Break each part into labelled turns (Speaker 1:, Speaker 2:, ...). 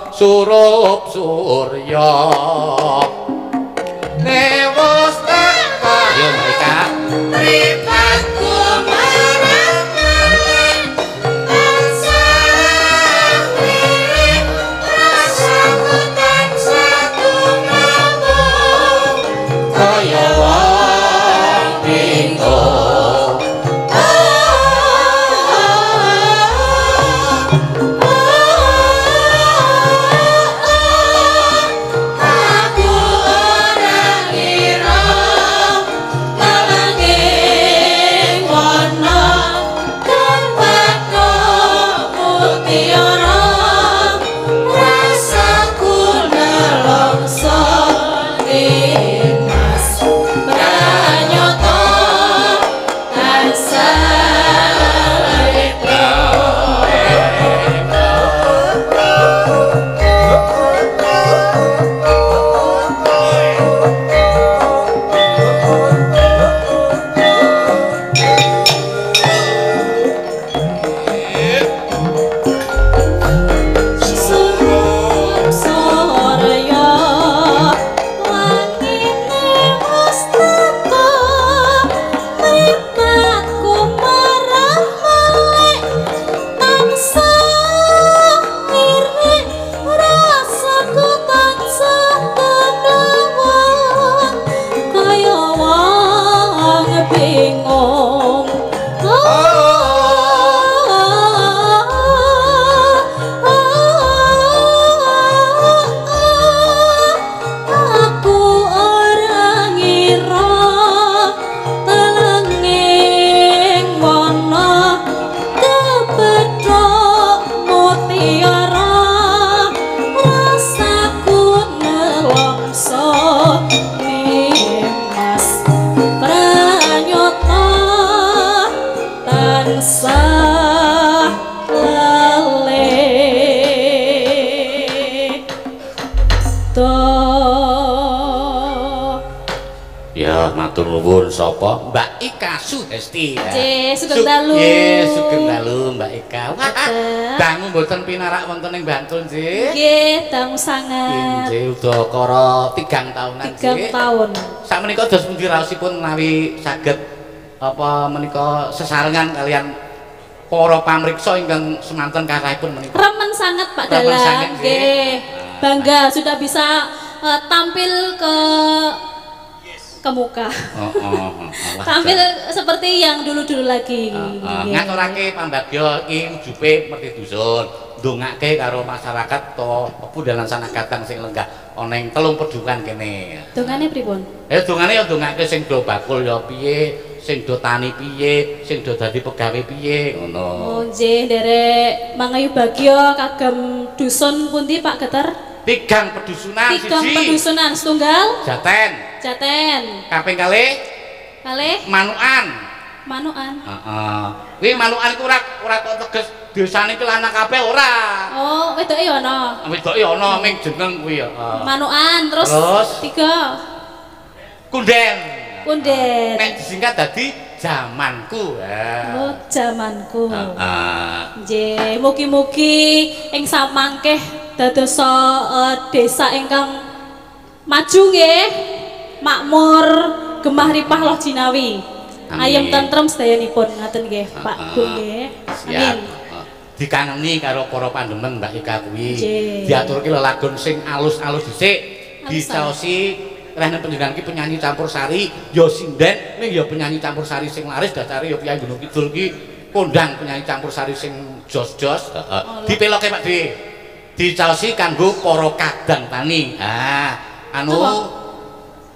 Speaker 1: surup surya newos teka yo mereka
Speaker 2: mripatku marang tansah mirip rasaku tansah tumawuh
Speaker 1: kaya wong bingung
Speaker 2: aku ora ngira malanging wana kempatno mutiara rasaku nelongso dimas pranyata surup soraya langite wis teka mripatku marang malih tansah iring rasaku tansah tumawuh kaya wong bingung aku ora ngira telenging wana kepethuk mutiara rasaku nelongso nimas pranyata tansah leleh
Speaker 1: ya matur nuwun sapa Mbak Ika Suhesti
Speaker 2: Nggih, sugeng dalu.
Speaker 1: nggih sugeng dalu Mbak Ika wah
Speaker 2: Betul.
Speaker 1: dangu mboten pinarak wonten ing Bantul nggih
Speaker 2: nggih dangu sanget
Speaker 1: nggih udakara 3 tahunan
Speaker 2: 3 tahun
Speaker 1: sakmenika dos pundi raosipun menawi saged apa menika sesarengan kalian para pamriksa ingkang semanten kathahipun menika
Speaker 2: remen sanget Pak
Speaker 1: Remen sanget,
Speaker 2: Dalang
Speaker 1: nggih.
Speaker 2: nggih bangga sudah bisa tampil ke muka tampil seperti yang dulu-dulu lagi nggih.
Speaker 1: ngaturake pambagya iki ujupe merti dusun ndongake karo masyarakat to pebudalan sanakatang sing lenggah ana ing telung pedungan kene
Speaker 2: dongane pripun
Speaker 1: dongane ya ndongake sing do bakul ya piye sing do tani piye sing do dadi pegawe piye ngono
Speaker 2: oh nggih nderek mangayu bagya kagem dusun pundi Pak Geter
Speaker 1: 3 pedusunan
Speaker 2: tigang
Speaker 1: siji
Speaker 2: pedusunan setunggal
Speaker 1: Jaten
Speaker 2: Jaten
Speaker 1: kaping kalih Manukan
Speaker 2: Manukan
Speaker 1: heeh kuwi Manukan iku ora kok teges desane iki lanang kabeh ora
Speaker 2: oh wedoke ya ana
Speaker 1: wedoke ana ming jeneng kuwi ya
Speaker 2: Manukan terus 3
Speaker 1: Kunden
Speaker 2: Kunden
Speaker 1: nek disingkat dadi jamanku
Speaker 2: oh jamanku
Speaker 1: heeh
Speaker 2: nggih mugi-mugi ing samangkeh dados desa ingkang maju nggih makmur gemah ripah loh Jinawi ayem tentrem sedayanipun ngaten nggih Pak Bu nggih amin
Speaker 1: dikangeni karo para pandemen Mbak Ika kuwi
Speaker 2: Nggih.
Speaker 1: diaturke lelagon sing alus-alus dhisik
Speaker 2: Alus-alus.
Speaker 1: dicaosi rene panjenengan iki penyanyi campursari ya sinden ning ya penyanyi campursari sing laris dasare ya Kyai Gunung Kidul ki kondang penyanyi campursari sing jos-jos dipeloke Pak Dwi dicaosi kanggo para kadang tani anu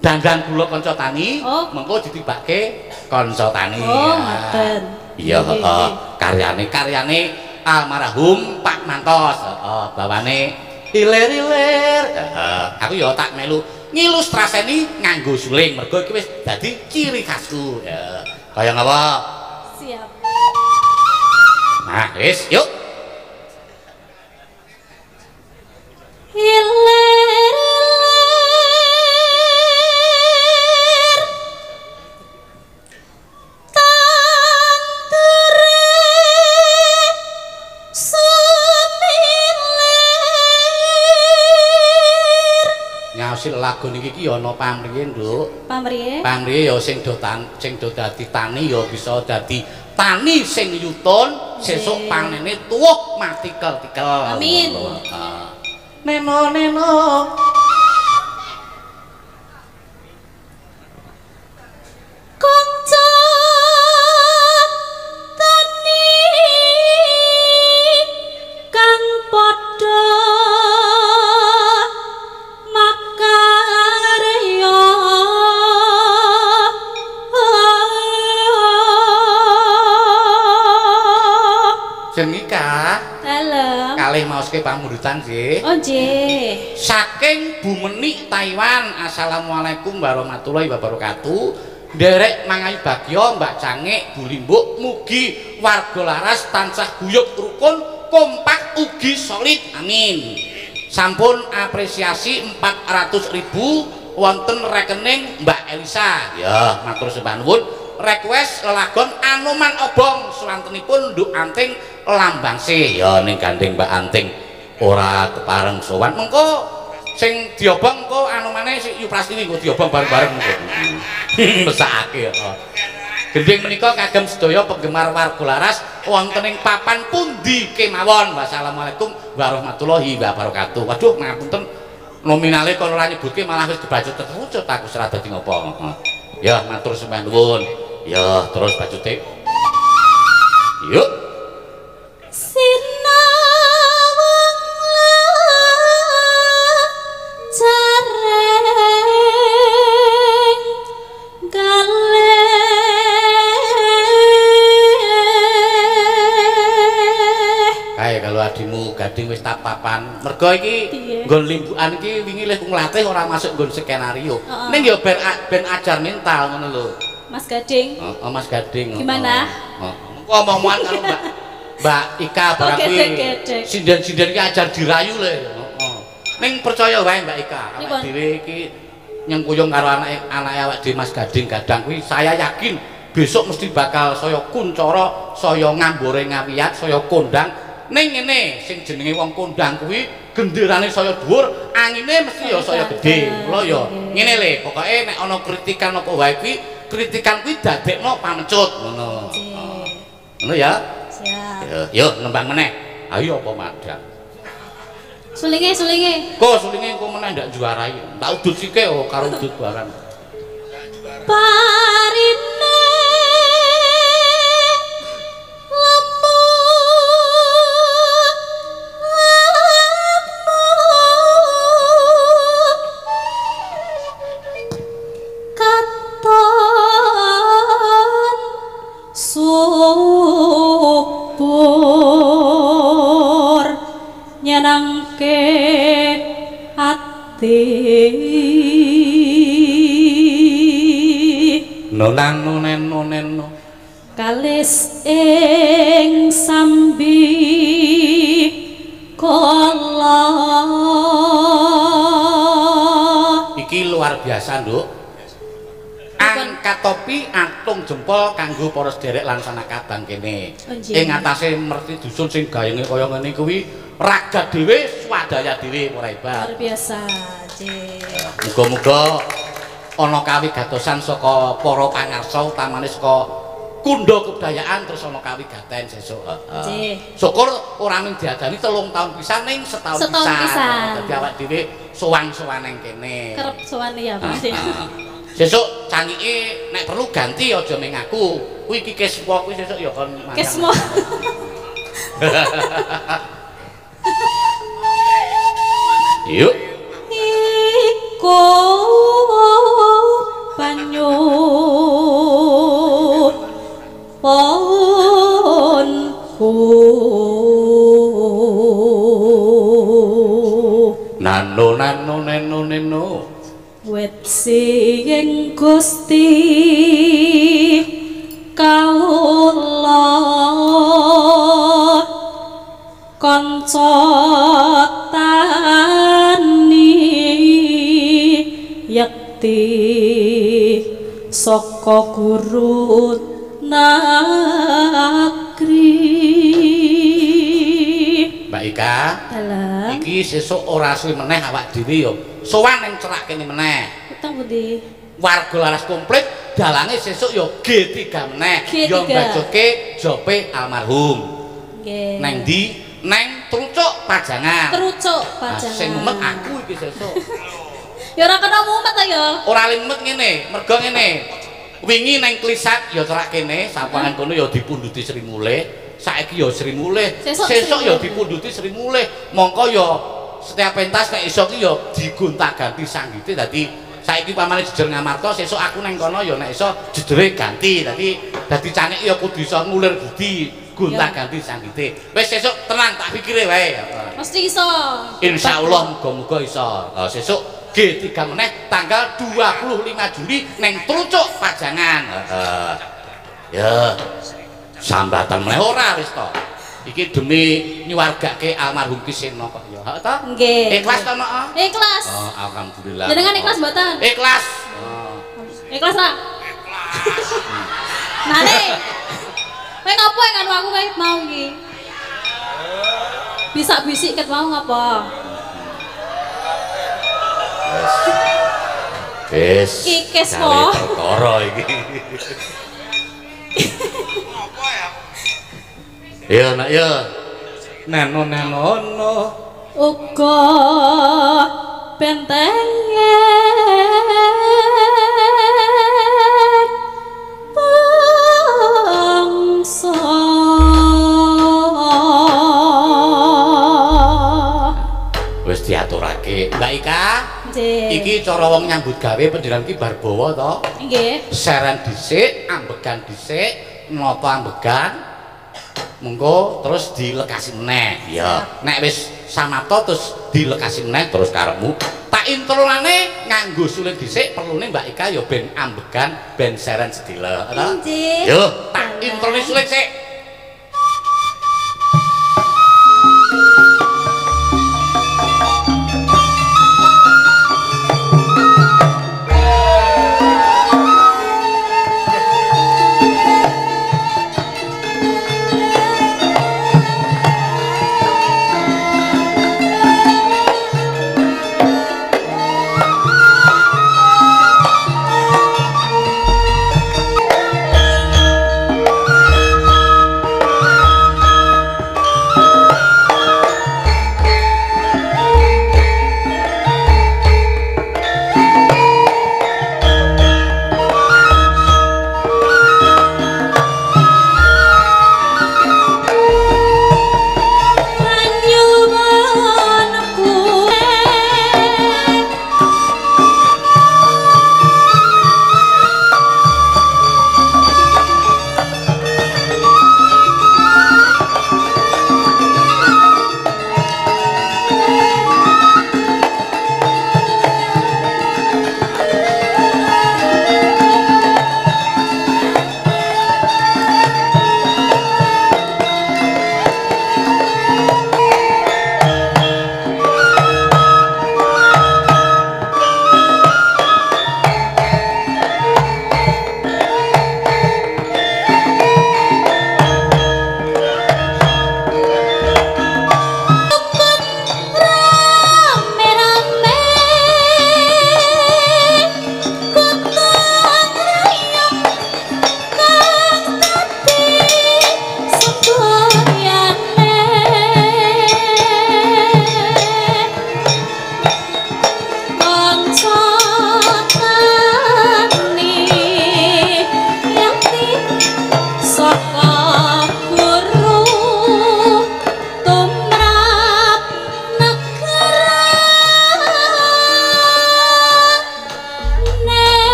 Speaker 1: dandan kula kanca tani mengko ditibake kanca tani
Speaker 2: ngoten
Speaker 1: iya heeh karyane almarhum Pak Mantos bawane ilir-ilir aku ya tak melu ngilustraseni nganggo suling mergo iki wis dadi ciri khasku kaya ngapa
Speaker 2: siap
Speaker 1: nah wis yuk
Speaker 2: Sunile
Speaker 1: ngayosi lagu niki ki ana pamriye, Nduk.
Speaker 2: Pamriye?
Speaker 1: Pamriye ya sing do dadi tani ya bisa dadi tani sing yutun, sesuk panene tuwuh matikel-tikel.
Speaker 2: Amin.
Speaker 1: Neno.
Speaker 2: Kanca tani kang padha makarya
Speaker 1: Jenika
Speaker 2: Halo.
Speaker 1: kalih maoske pamundutan nggih.
Speaker 2: Oh nggih.
Speaker 1: Saking Bumenik Taiwan. Assalamualaikum warahmatullahi wabarakatuh. Nderek mangahi bagya Mbak Cangik, Bu Limbuk, mugi warga laras tansah guyub rukun, kompak ugi solid. Amin. Sampun apresiasi 400.000 wonten rekening Mbak Elisa. Ya, matur sembah nuwun. Request lelagon Anoman Obong swantenipun Nduk Anting Lambangse. Ya ning gandeng Mbak Anting ora kepareng sowan. Mengko sing diobong engko anomane si Yu Prastiwi engko diobong bareng-bareng engko. Mesake ya. Gending menika kagem sedaya penggemar warga laras wonten ing papan pundi kemawon. Wassalamualaikum warahmatullahi wabarakatuh. Waduh ngapunten nominale kono ora nyebutke malah wis dibacot terus aku ora dadi ngopo. Ya matur sembah nuwun. Ya terus bacute. Yuk.
Speaker 2: Sinawang jareng galeh.
Speaker 1: Kae kalau adimu gading wis tak papan. Mergo iki nggon limbukan iki wingi lek nglatih ora masuk nggon skenario. Ning ya ben ajar mental ngono lho.
Speaker 2: Mas Gading.
Speaker 1: Oh, Mas Gading.
Speaker 2: Gimana?
Speaker 1: Engko omongan karo Mbak Ika barang kuwi. Sinden-sinden iki ajar dirayu le. Heeh. Ning percaya wae Mbak Ika, awak dhewe iki nyengkuyung karo anake awak dhewe Mas Gading gadang kuwi saya yakin besok mesti bakal saya kuncara, saya ngambore ngawiyat, saya kondang. Ning ngene sing jenenge wong kondang kuwi genderane saya dhuwur, angine mesti ya saya gedhe. Mula ya ngene le, pokoke nek ana kritikan apa wae kuwi kritikan kuwi dadekno pamecut ngono. Ngono ya? Siap. Yuk nembang meneh. Ayo apa madang.
Speaker 2: Sulinge.
Speaker 1: Kok sulinge engko meneh ndak juarai. Tak udut sike karo udut barang.
Speaker 2: Parine subur nyenangke ati
Speaker 1: nonen
Speaker 2: kalis ing sambi kala
Speaker 1: iki luar biasa Nduk. Angkat topi atung jempol kanggo para sederek lan sanakabang kene. Ing atase merti dusun sing gayenge kaya ngene kuwi raga dhewe swadaya dhewe ora hebat.
Speaker 2: Luar biasa, Cik.
Speaker 1: Muga-muga ana kawigatosan saka para pangarsa utamane saka kundha kebudayaan terus ana kawigaten sesuk. Syukur ora mung diadani 3 tahun pisan ning setahun pisan. Dadi awak dhewe sowan-sowan ning kene.
Speaker 2: Kerep sowan ya, Mas.
Speaker 1: Sesuk cangike nek perlu ganti aja ning aku. Kuwi iki kesmo kuwi sesuk ya kon mangan.
Speaker 2: Kesmo.
Speaker 1: Yuk.
Speaker 2: Iku banyu ponku.
Speaker 1: Neno.
Speaker 2: Wet sing Gusti kawula kanca tani yakti saka guru nagri.
Speaker 1: Mbak Ika,
Speaker 2: Dalam
Speaker 1: iki iki sesuk ora suwe meneh awak dhewe ya sowan ning cerak kene meneh.
Speaker 2: Utang pundi?
Speaker 1: Warga laras komplit dalange sesuk ya G3 meneh ya mbajoke jope almarhum.
Speaker 2: Nggih.
Speaker 1: Neng ndi? Neng Trucuk Pajangan.
Speaker 2: Trucuk Pajangan.
Speaker 1: Sing mumet aku iki sesuk.
Speaker 2: Ya ora kena mumet ta ya.
Speaker 1: Ora limet ngene, mergo ngene. Wingi neng Klisat ya cerak kene, sapangan kono ya dipunduti Sri Mulih. Saiki ya Sri Mulih. Sesuk ya dipunduti Sri Mulih. Mongko ya setiap pentas nek iso ki ya digonta-ganti sanggite dadi saiki pamane jejer Ngamarta sesuk aku neng kono ya nek iso jedere ganti dadi canik ya kudu iso ngulir budi gonta-ganti sanggite. Wis sesuk tenang tak pikire wae.
Speaker 2: Mesti iso.
Speaker 1: Insyaallah muga-muga iso. Sesuk G3 meneh tanggal 25 Juli neng Trucuk Pajangan. Ya. Sambatan meneh ora wis to. Iki demi nyuwargake almarhum Kiseno kok ya. Heeh to?
Speaker 2: Nggih.
Speaker 1: Ikhlas to, Mak?
Speaker 2: Ikhlas.
Speaker 1: Oh, alhamdulillah.
Speaker 2: Jenengan ikhlas mboten?
Speaker 1: Ikhlas.
Speaker 2: Ikhlas ra? Ikhlas. Nah, nih. Kowe ngopo kan aku kowe mau iki? Bisa bisik ket mau ngapa?
Speaker 1: Wis.
Speaker 2: Kikis po.
Speaker 1: Perkara iki. Apa ya? Ya nak ya. Neno.
Speaker 2: Uga bentenge bangsa.
Speaker 1: Wis diaturake. Mbak Ika.
Speaker 2: Nggih.
Speaker 1: Iki cara wong nyambut gawe pendidikan iki barbawa to.
Speaker 2: Nggih.
Speaker 1: Seren dhisik, ambegan dhisik, nata ambegan. Mengko terus dilekasi meneh. Ya, nek wis samapta terus dilekasi meneh terus karepmu. Tak introlane nganggo suling dhisik perlune Mbak Ika ya ben ambegan, ben seren sedile.
Speaker 2: Nggih.
Speaker 1: Yo, tak introne suling sik.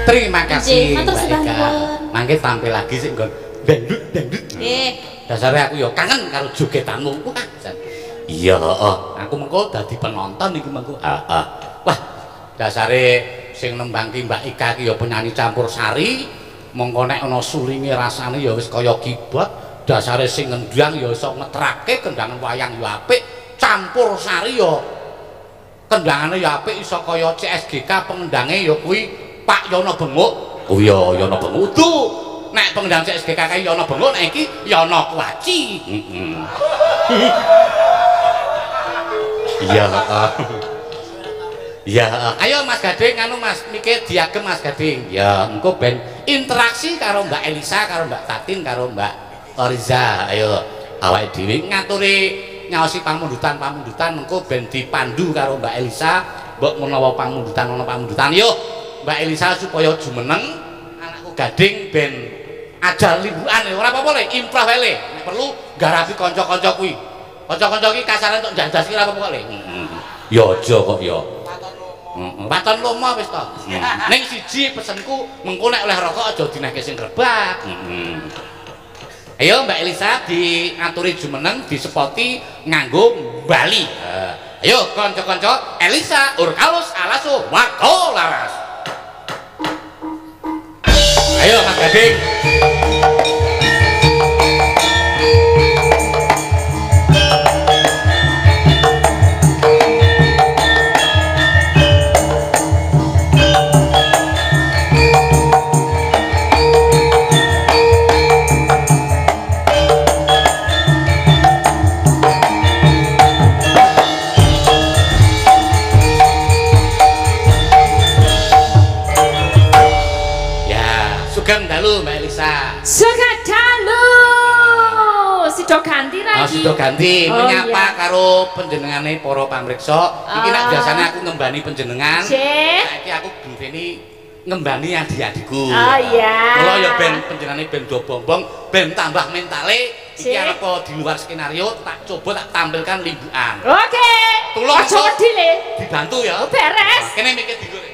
Speaker 1: Terima kasih Mbak Eka. Mangke tampil lagi sik nggon dangdut.
Speaker 2: Nggih.
Speaker 1: Dasare aku ya kangen karo jogetanmu. Wah, iya, heeh. Aku mengko dadi penonton iki mengko. Heeh. Wah, dasare sing nembangke Mbak Ika iki ya penyanyi campursari. Mongko nek ana sulinge rasane ya wis kaya kibot. Dasare sing ngendang ya iso ngetrake kendangan wayang ya apik. Campursari ya kendangane ya apik iso kaya CSGK pengendange ya kuwi Pak Yono Benguk. Oh iya Yono Benguk. Duh, nek pengendang SGKK ya ana bengok, nek iki ya ana kuaci. Iya, ya, ayo Mas Gading, anu Mas, mikir diagem Mas Gading. Ya, engko ben interaksi karo Mbak Elisa, karo Mbak Tatin, karo Mbak Oriza. Ayo, awake dhewe ngaturi nyaosi pamundutan engko ben dipandu karo Mbak Elisa, mbok menawa pamundutan ana pamundutan. Yo, Mbak Elisa supaya jumeneng, anakku Gading ben ajar limbukan ora apa-apa le, improv wae le. Nek perlu garapi kanca-kanca kuwi. Kanca-kanca iki kasarane tok jandas ki ora apa-apa le. Ya aja kok ya. Waton lomo wis to. Ning siji pesenku mengko nek oleh rokok aja dinehke sing grebak. Ayo Mbak Elisa diaturi jumeneng disepoti nganggo Bali. Ayo kanca-kanca Elisa Urkalus alasu wako laras. Ayo Mas Gading. Sugeng dalu Mbak Elisa.
Speaker 3: Sugeng dalu. Sido ganti lagi.
Speaker 1: Sido ganti menyapa karo panjenengane para pamriksa. Iki nek biasane aku ngembani panjenengan. Saiki aku genteni ngembani adik-adikku.
Speaker 3: Oh iya.
Speaker 1: Kula ya ben panjenengane ben do bombong, ben tambah mentale. Iki arepa di luar skenario tak coba tak tampilkan limbukan.
Speaker 3: Oke.
Speaker 1: Tolong
Speaker 3: aja wedi le.
Speaker 1: Dibantu ya.
Speaker 3: Beres.
Speaker 1: Kene mikir digore.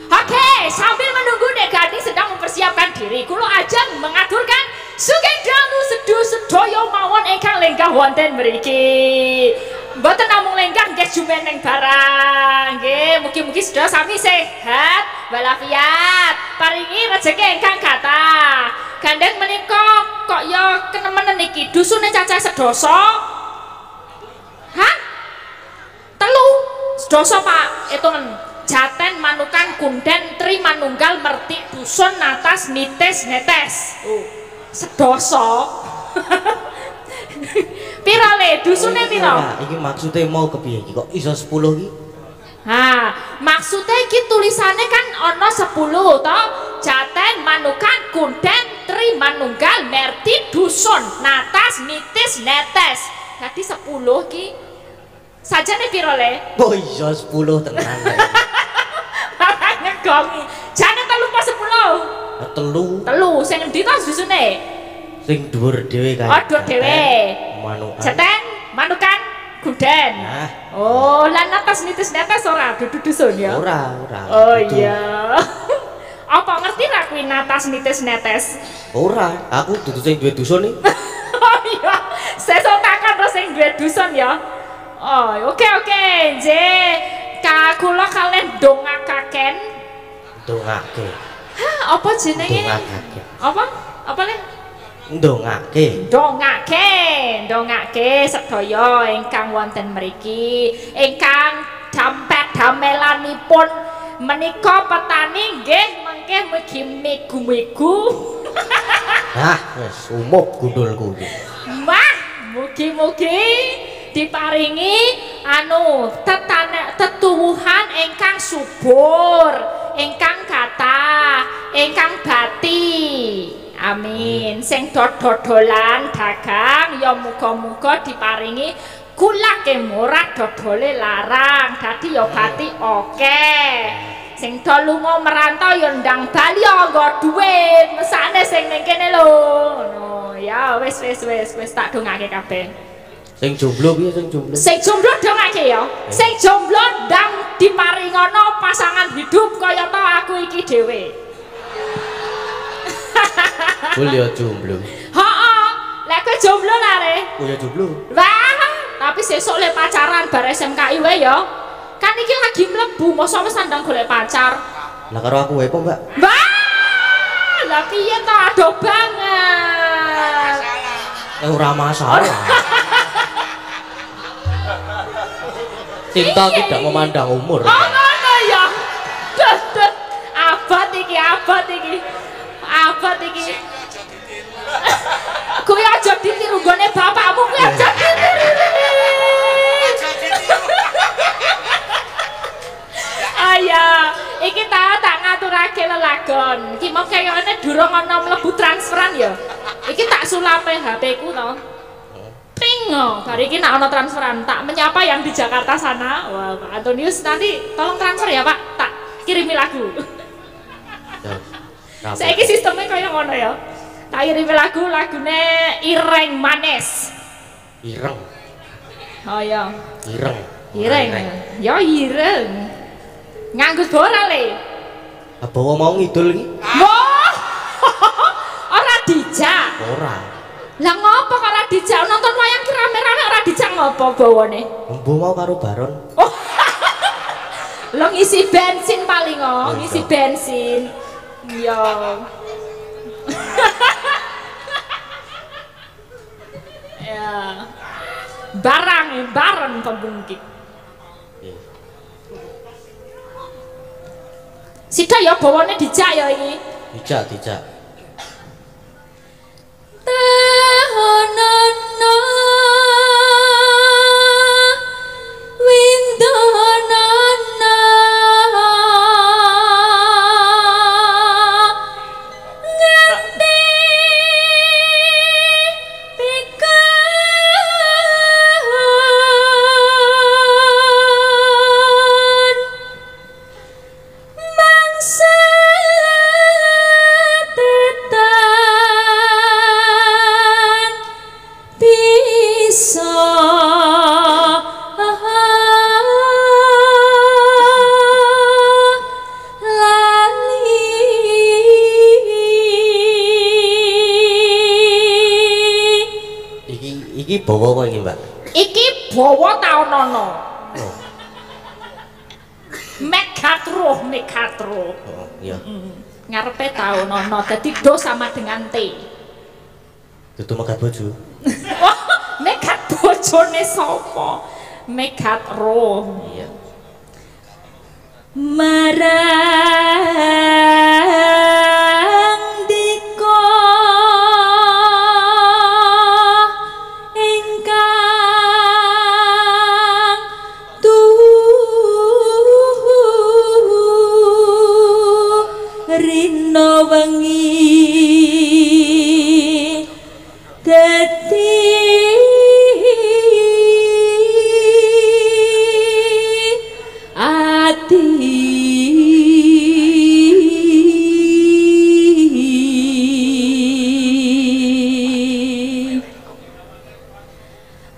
Speaker 3: Oke, sambil menunggu Nek Gading sedang mempersiapkan diri, kulo ajeng mengaturkan sugeng dalu sedaya mawon ingkang lenggah wonten mriki. Mboten namung lenggah nggih jumeneng barang. Nggih, mugi-mugi sedaya sami sehat walafiat, paringi rejeki ingkang kathah. Gandeng menika kok ya kenemenen iki dusune cacah sedasa. Hah? 3 sedasa Pak, hitungan. Jaten Manukan Kunden Tri Manunggal Mertik Dusun Natas Nitis Netes. Sedasa. Pira le dusune pira?
Speaker 4: Iki maksude mau kepiye iki kok iso 10 iki?
Speaker 3: Ha, maksude iki tulisane kan ana 10 to. Jaten Manukan Kunden Tri Manunggal Mertik Dusun Natas Nitis Netes. Dadi 10 iki. Sajane pira le?
Speaker 4: Oh iso 10 tenan.
Speaker 3: Ngegongi. Jane 3 apa 10? 3. Sing endi to dusune?
Speaker 4: Sing dhuwur dhewe kae.
Speaker 3: Oh, dhuwur dhewe.
Speaker 4: Manukan.
Speaker 3: Jaten, Manukan, Kunden.
Speaker 4: Nah.
Speaker 3: Oh, lan atas nitis netes ora dudu dusun ya?
Speaker 4: Ora.
Speaker 3: Oh iya. Apa ngerti ra kuwi natas nitis netes?
Speaker 4: Ora, aku dudu sing duwe dusun iki.
Speaker 3: Oh iya. Sesuk takon terus sing duwe dusun ya. Oh, oke. Nggih. Kula kalih ndongakaken.
Speaker 4: Ndongake.
Speaker 3: Hah, apa jenenge?
Speaker 4: Ndongake.
Speaker 3: Apa le? Ndongake sedaya ingkang wonten mriki, ingkang damelanipun menika petani nggih mengke mugi megu-megu.
Speaker 4: Hah, wis umup gundulku iki.
Speaker 3: Mbah, mugi-mugi diparingi tetuwuhan ingkang subur, ingkang kathah, ingkang bati. Amin. Sing dodolan dagang ya muga-muga diparingi kulake murah dodole larang, dadi ya bati akeh. Sing do lunga merantau ya ndang bali anggo dhuwit, mesane sing ning kene lho. Ngono, ya wis tak dongake kabeh.
Speaker 4: Sing jomblo piye sing jomblo?
Speaker 3: Sing jomblo dongake ya. Sing jomblo ndang diparingono pasangan hidup kaya to aku iki dhewe.
Speaker 4: Kuwi ya jomblo.
Speaker 3: Heeh. Lek kowe jomblo lare.
Speaker 4: Oh ya jomblo.
Speaker 3: Wah, tapi sesuk le pacaran bar SMKI wae ya. Kan iki lagi mlebu, mosok wis sandang golek pacar.
Speaker 4: Lah karo aku wae kok, Mbak.
Speaker 3: Wah, lah piye to adoh banget.
Speaker 4: Ora masalah. Cinta tidak memandang umur.
Speaker 3: Oh ngono ya. Abot iki. bojone bapakmu kuwi aja ditiru. Aya, iki tak ngaturake lelagon. Iki mau kayane durung ana mlebu transferan ya. Iki tak sulape HP-ku to. Pringo, hari ini nak ono transferan, tak menyapa yang di Jakarta sana. Wah, Pak Antonius nanti tolong transfer ya Pak, tak kirimi lagu. Saiki sistemnya kaya ngono ya. Tak kirimi lagu, lagune Ireng Manis.
Speaker 4: Ireng.
Speaker 3: Oh ya.
Speaker 4: Ireng.
Speaker 3: Ireng. Ya ireng. Nganggus boral le.
Speaker 4: Apa mau ngidul iki?
Speaker 3: Wah. Ora dijak.
Speaker 4: Ora.
Speaker 3: Lah ngopo kok ora dijak nonton wayang ki rame-rame ora dijak ngopo bawane?
Speaker 4: Embu mau karo Baron.
Speaker 3: Oh. Lo ngisi bensin paling oh, ngisi bensin. Iya. Ya. Barang pembungkit. Sida ya bawane dijak ya iki.
Speaker 4: Dijak.
Speaker 2: Tahonana windanana nganti pikan mangsa bisa lali
Speaker 4: iki bawa apa iki Mbak?
Speaker 3: Iki bawa taonono.
Speaker 4: Oh.
Speaker 3: Megatro.
Speaker 4: Oh, iya.
Speaker 3: Ngarepe taonono dadi do sama dengan T.
Speaker 4: Dudu megat bojo.
Speaker 3: Megat bojone sapa? Megatro.
Speaker 4: Iya.
Speaker 2: marang dika ingkang rina wengi dadi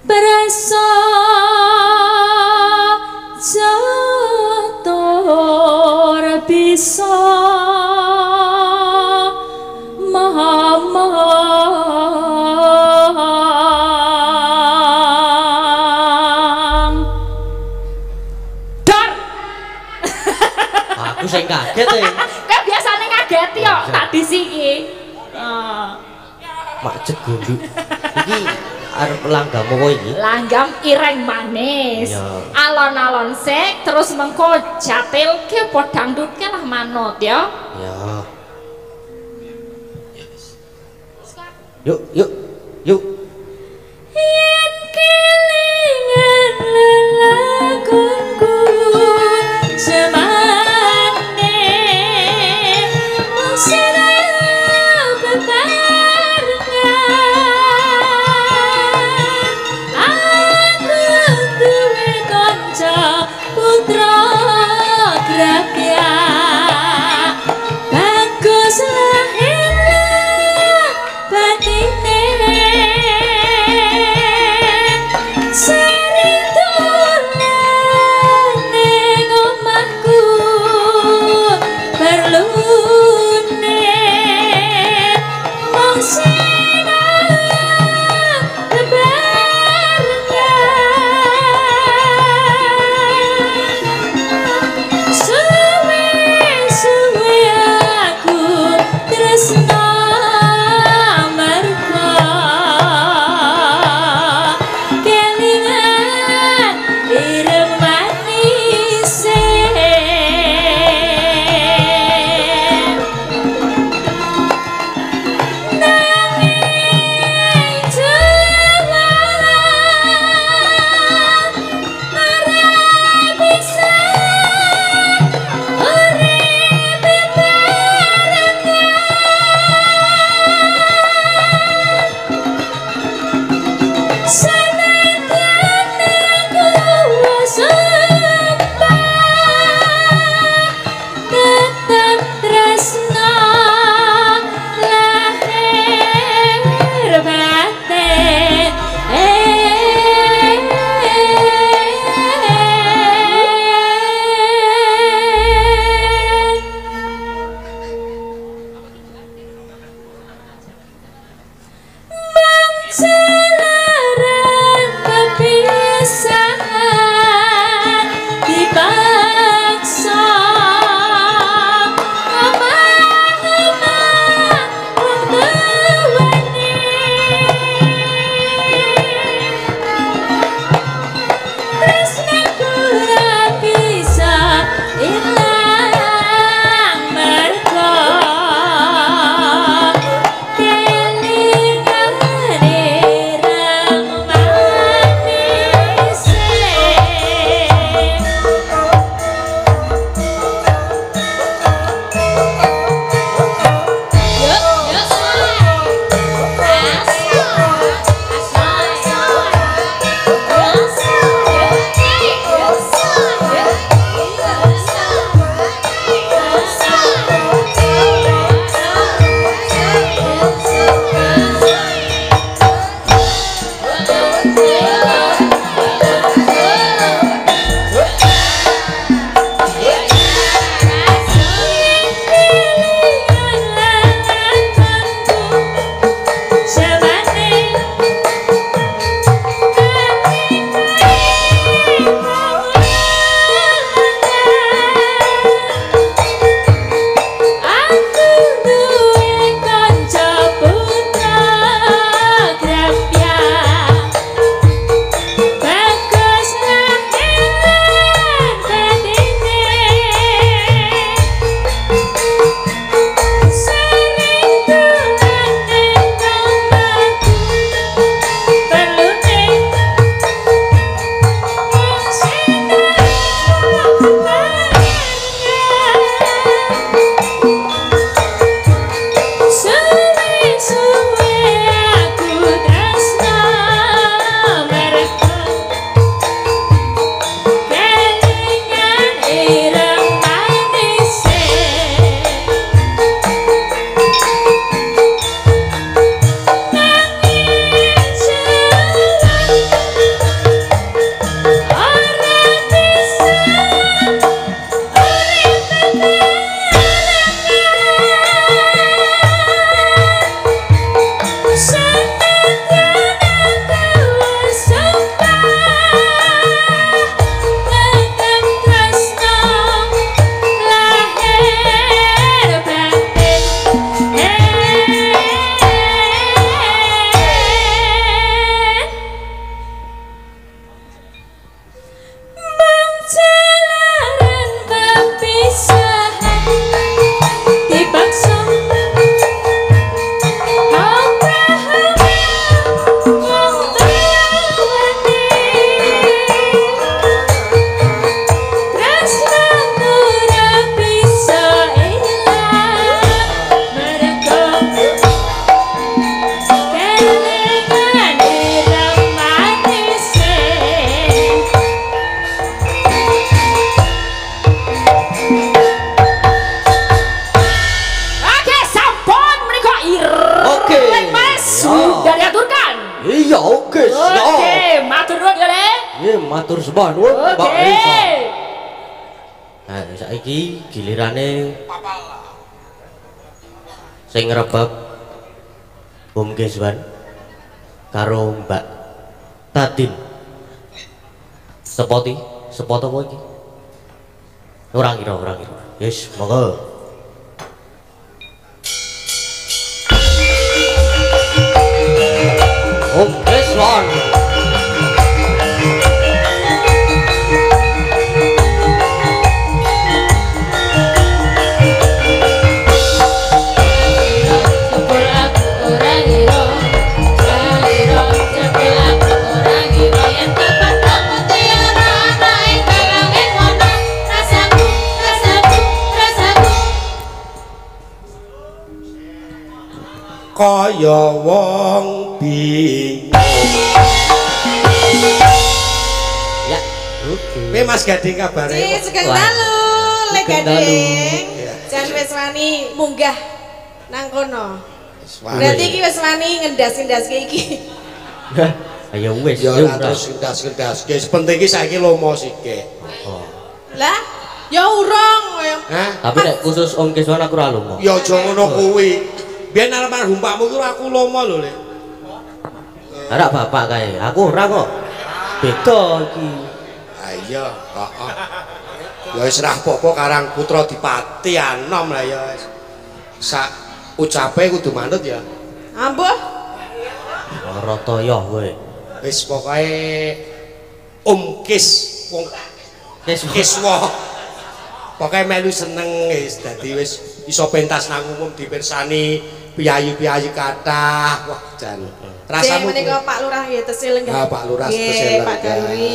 Speaker 2: berasa jatuh bisa
Speaker 4: Aku sing kaget e.
Speaker 3: Kan biasane ngageti yo tak disiki.
Speaker 4: Mak jegunduk. Iki arep langgam apa iki?
Speaker 3: Langgam Ireng Manis.
Speaker 4: Iya.
Speaker 3: Alon-alon sik terus mengko jatilke apa dangdutke lah manut ya.
Speaker 4: Ya. Yuk.
Speaker 2: yen kelingan lelagonku semane sedaya bebarengan aku duwe kanca putra grapya bagus lahir batine
Speaker 4: Nggih, matur sembah nuwun Mbak
Speaker 3: Oke.
Speaker 4: Risa. Nah, saiki gilirane sing ngrebab Om Keswan karo Mbak Tadin. Sepot apa iki? Ora kira. Yes, monggo. Om Keswan.
Speaker 5: Kaya wong bingung.
Speaker 4: Ya, oke.
Speaker 5: Kowe Mas Gading kabare?
Speaker 6: Ci Sugeng Dalu, Le
Speaker 4: Sugeng
Speaker 6: Gading.
Speaker 5: Iya.
Speaker 6: Jan wis wani munggah nang kono.
Speaker 5: Wani.
Speaker 6: Berarti iki wis wani ngendas-ngendaske iki.
Speaker 4: Ayo wis,
Speaker 5: Ya
Speaker 4: yo
Speaker 5: ora terus ngendas-ngendas. Guys, penting iki saiki lomo sithik.
Speaker 4: Oh.
Speaker 6: Lah, ya urung ya.
Speaker 5: Hah?
Speaker 4: Tapi nek khusus Om Keswan aku ora lumo.
Speaker 5: Ya aja ngono kuwi. Biyen almarhum pakmu ku aku lomo lho, Le.
Speaker 4: Ada bapak kae. Aku ora kok. Beda iki.
Speaker 5: Ha iya, heeh. Ya wis ra apa-apa karang putra dipati anom lah ya. Sak ucape kudu manut ya.
Speaker 6: Ambuh.
Speaker 4: Ora toyo kowe.
Speaker 5: Wis pokoke Om Kis wong Kiswa. Pokoke melu seneng wis dadi wis iso pentas nang umum dipirsani piyayi-piyayi kathah. Wah, jan.
Speaker 6: Rasamu menika Pak Lurah nggih tesih lenggah.
Speaker 5: Ah, Pak Lurah tesih
Speaker 6: Nggih, Pak
Speaker 5: lenggah.
Speaker 6: Daruri,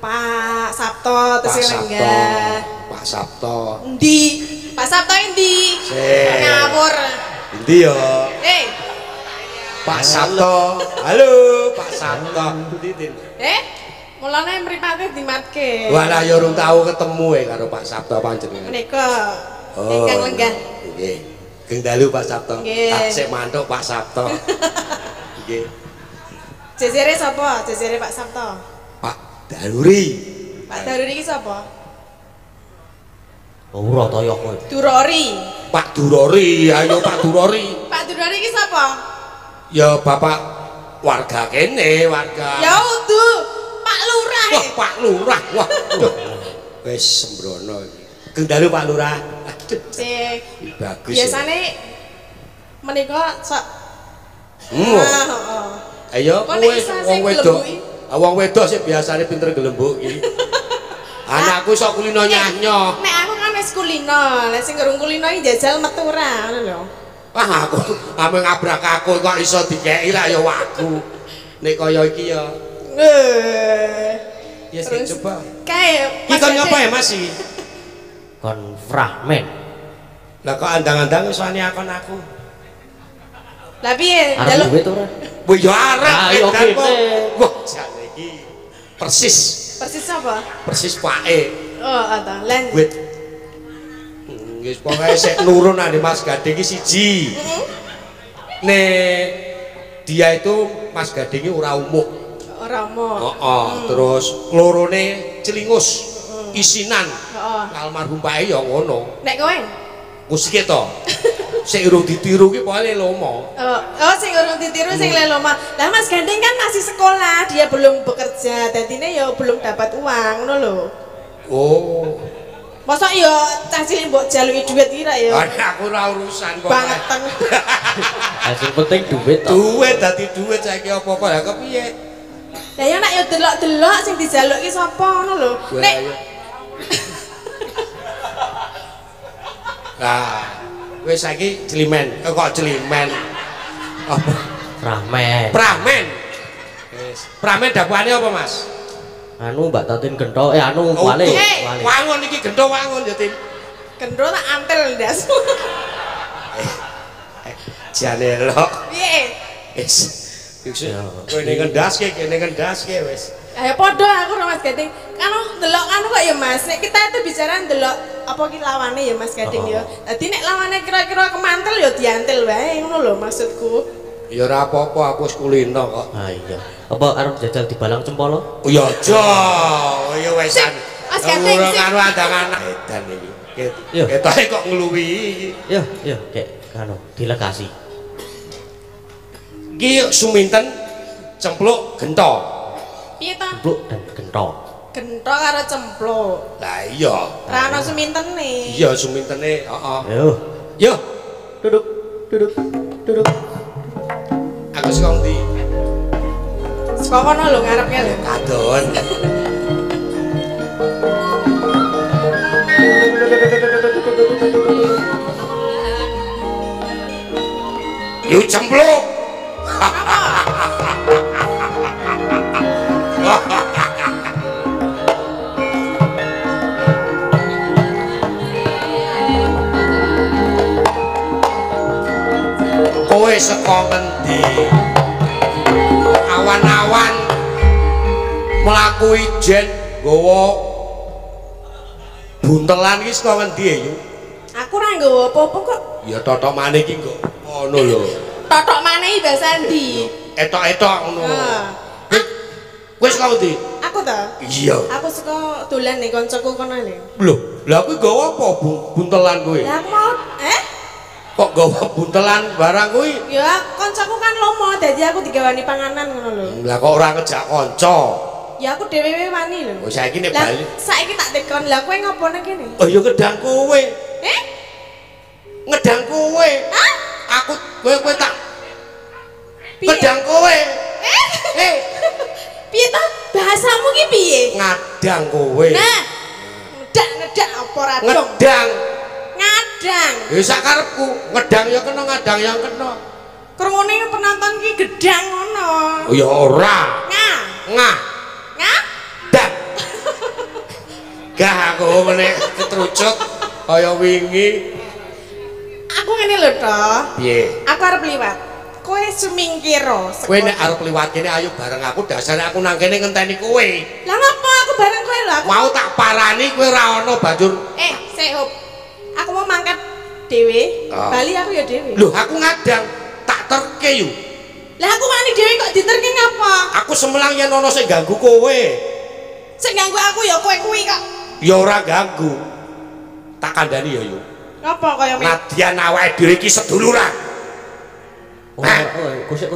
Speaker 6: Pak Sabto tesih lenggah.
Speaker 5: Pak Sabto.
Speaker 6: Endi? Pak Sabto endi?
Speaker 5: Sik.
Speaker 6: Ngawur.
Speaker 5: Endi ya? Pak Sabto. Halo, Pak Sabto.
Speaker 6: Mulane mripate dimatke.
Speaker 5: Walah ya urung tau ketemu karo Pak Sabto panjenengan.
Speaker 6: Menika ingkang lenggah.
Speaker 5: Nggih. Geng dalu Pak Sabto.
Speaker 6: Nggih.
Speaker 5: Tak sik mantuk Pak Sabto. Nggih.
Speaker 6: Jejere sapa? Jejere Pak Sabto.
Speaker 5: Pak Daruri.
Speaker 6: Pak Daruri iki sapa?
Speaker 4: Ora toyo kowe.
Speaker 6: Durori.
Speaker 5: Pak Durori, ayo Pak Durori.
Speaker 6: Pak Durori iki sapa?
Speaker 5: Ya bapak warga kene, warga.
Speaker 6: Ya udu. Pak Lurah.
Speaker 5: Wah, Pak Lurah. Wah. Wis sembrono iki. Geng dalu Pak Lurah. Aduh.
Speaker 6: Sik.
Speaker 5: Bagus.
Speaker 6: Biasane menika sak
Speaker 5: Heeh.
Speaker 6: heeh.
Speaker 5: Ayo
Speaker 6: Kok
Speaker 5: kowe
Speaker 6: nek iso sing
Speaker 5: wong wedok.
Speaker 6: gelembuki?
Speaker 5: Wong wedok sih biasane pinter gelembuk iki. Anakku sok kulino nyanyo.
Speaker 6: Nek aku kan wis kulino, nek sing urung kulino iki jajal metu ora ngono lho.
Speaker 5: Wah aku ame ngabrak aku kok iso dikeki ra ya wagu. Nek kaya iki ya. Ya sing
Speaker 6: Terus,
Speaker 5: coba.
Speaker 6: Kae.
Speaker 5: Iki kon ngapa ya Mas iki?
Speaker 4: Kon fragmen.
Speaker 5: Lah kok andang-andang wis wani akon aku.
Speaker 6: Lah piye?
Speaker 4: Arep
Speaker 6: Jaluk
Speaker 4: duit ora?
Speaker 5: Wih ya arep.
Speaker 4: Ayo
Speaker 5: edan kok.
Speaker 4: kene.
Speaker 5: Wah jane iki persis
Speaker 6: persis apa?
Speaker 5: persis pake.
Speaker 6: Oh, ata. Lan
Speaker 5: Wit. Wis pokoke sik nurun ane Mas Gading iki siji. Nek dia itu Mas Gading iki ora umuk.
Speaker 6: ora mau.
Speaker 5: Heeh, terus lorone celingus. Isinan.
Speaker 6: Heeh.
Speaker 5: Almarhum Pak ya ngono.
Speaker 6: Nek kowe?
Speaker 5: Musik to. Sik urung ditiru ki pokoke lomo.
Speaker 6: Oh, sing urung ditiru sing leloma. Lah Mas Gandeng kan masih sekolah, dia belum bekerja, dadine ya belum dapat uang ngono lho.
Speaker 5: Oh.
Speaker 6: Masa ya cah cilik mbok jaluki duit iki ra ya?
Speaker 5: Aku ora urusan kok.
Speaker 6: Bangetan.
Speaker 4: Yang penting duit to.
Speaker 5: Duit dadi duit saiki apa-apa lah kepiye?
Speaker 6: Lah ya nek ya delok-delok sing dijaluki sapa ngono lho. Nek
Speaker 5: Nah, wis saiki jelimen. Kok jelimen? Apa?
Speaker 4: Ramen.
Speaker 5: Pramen. Wis. Pramen dapuane apa, Mas?
Speaker 4: Anu Mbak Tatin gento anu
Speaker 5: Oh,
Speaker 4: wale.
Speaker 6: Hey.
Speaker 4: Wale.
Speaker 5: Wangun iki gento wangun ya, Tin.
Speaker 6: gendro tak antel ndas.
Speaker 5: Jane elok.
Speaker 6: Piye?
Speaker 5: Wis.
Speaker 4: Ya.
Speaker 5: Kowe ning ngendaske, kene ngendaske wis.
Speaker 6: Ya padha aku karo Mas Gading. Kan delok anu kok ya Mas. Nek kita itu bicara delok apa ki lawane ya Mas Gading ya. Dadi nek lawane kira-kira kemantel ya diantel wae ngono lho maksudku.
Speaker 5: Ya ora apa-apa, aku wis kulino kok.
Speaker 4: Ah iya. Apa arep jajal di Balang Cempolo?
Speaker 5: Ya aja. Ya wesan.
Speaker 6: Mas Gandeng
Speaker 5: Ora
Speaker 6: sih.
Speaker 5: karo andangan edan iki.
Speaker 4: Yo.
Speaker 5: Ketoke kok ngluwi iki.
Speaker 4: Yo, kek kanu delegasi.
Speaker 5: Iki suminten cempluk gento.
Speaker 6: Piye ta?
Speaker 4: Bluk dan gento.
Speaker 6: Gento karo cempluk.
Speaker 5: Lah iya.
Speaker 6: Ra ono sumintene.
Speaker 5: Iya sumintene, heeh.
Speaker 4: Yo,
Speaker 5: Yo,
Speaker 4: duduk.
Speaker 5: aku sing ndi?
Speaker 6: Saka kono lho ngarepke lho.
Speaker 5: Kadon. Yuk cempluk. Kowe saka ngendi? Awan-awan mlaku ijen nggawa buntelan iki saka ngendi ya?
Speaker 6: Aku ora nggawa apa-apa kok.
Speaker 5: Ya totok maneh iki kok ngono lho.
Speaker 6: Totok maneh bahasa ndi?
Speaker 5: Etok-etok ngono.
Speaker 6: Ah.
Speaker 5: Wis kau ndi?
Speaker 6: Aku ta?
Speaker 5: Iya.
Speaker 6: Aku suka dolan ning kancaku kono lho.
Speaker 5: Lho, lah kuwi nggawa apa buntelan kuwi?
Speaker 6: Lah aku mau
Speaker 5: Kok nggawa buntelan barang kuwi?
Speaker 6: ya kancaku kan lomo dadi aku digawani panganan ngono lho.
Speaker 5: Lah kok ora ngejak kanca?
Speaker 6: Ya aku dhewe wani lho.
Speaker 5: Oh saiki nek
Speaker 6: Lah
Speaker 5: bali.
Speaker 6: saiki tak tekon. Lah kowe ngopo nang kene?
Speaker 5: Oh ya ngedang kowe. Ngedang kowe.
Speaker 6: Hah?
Speaker 5: Aku kowe tak
Speaker 6: Piye?
Speaker 5: ngedang kowe.
Speaker 6: Piye ta? Bahasamu ki piye?
Speaker 5: Ngadang kowe.
Speaker 6: Nah. Ngedak apa ra dong?
Speaker 5: Ngedang.
Speaker 6: Ngadang.
Speaker 5: Ya sak karepku, ngedang ya kena, ngadang ya kena.
Speaker 6: Krungune penonton ki gedang ngono.
Speaker 5: Oh ya ora.
Speaker 6: Ngah.
Speaker 5: Ngah.
Speaker 6: Ngah?
Speaker 5: Dak. Gah aku meneh ketrucut kaya wingi.
Speaker 6: Aku ngene lho to.
Speaker 5: Piye?
Speaker 6: Aku arep liwat. Kowe sumingkira.
Speaker 5: Kowe nek arep liwat kene ayo bareng aku, dasare aku nang kene ngenteni kowe.
Speaker 6: Lah ngapa aku bareng kowe lho?
Speaker 5: Mau tak parani kowe ora ono banjur.
Speaker 6: Sik hop. Aku mau mangkat dhewe.
Speaker 5: Oh.
Speaker 6: Bali aku ya dhewe.
Speaker 5: Lho, aku ngadang tak terke yo.
Speaker 6: Lah aku wani dhewe kok diterke ngapa?
Speaker 5: Aku semelang yen ono sing ganggu kowe.
Speaker 6: Sing ganggu aku ya kowe kuwi kok.
Speaker 5: Ya ora ganggu. Tak kandhani ya yo.
Speaker 6: Ngapa kaya men?
Speaker 5: Nadyan awake dhewe iki seduluran.
Speaker 4: Oh, kusik.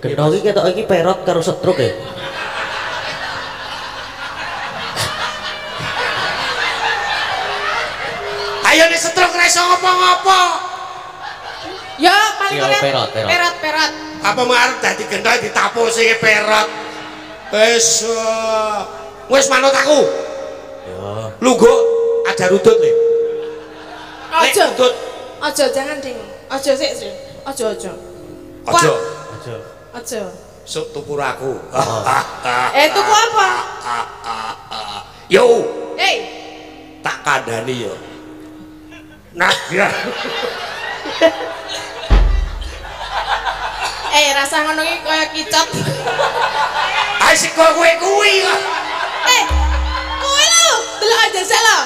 Speaker 4: Gento iki ketok iki perot karo setruk ya.
Speaker 5: Ayo nek setruk ora iso ngopo-ngopo.
Speaker 6: Ya paling
Speaker 4: Ya, perot.
Speaker 6: Perot.
Speaker 5: Apa mau arep dadi gento ditapusi perot. Wis manut aku.
Speaker 4: Ya.
Speaker 5: Lungguh aja rudut le.
Speaker 6: Aja.
Speaker 5: Rudut.
Speaker 6: Aja jangan ding. Aja sik. Aja.
Speaker 5: Aja.
Speaker 6: Aja.
Speaker 5: Sok tukur aku.
Speaker 6: Tuku apa?
Speaker 5: Yo,
Speaker 6: Hei,
Speaker 5: tak kandhani yo. Nadyan.
Speaker 6: rasa ngono iki kaya kicap.
Speaker 5: Ayo sik kowe kuwi kok.
Speaker 6: Kowe lho, delok aja sik lho.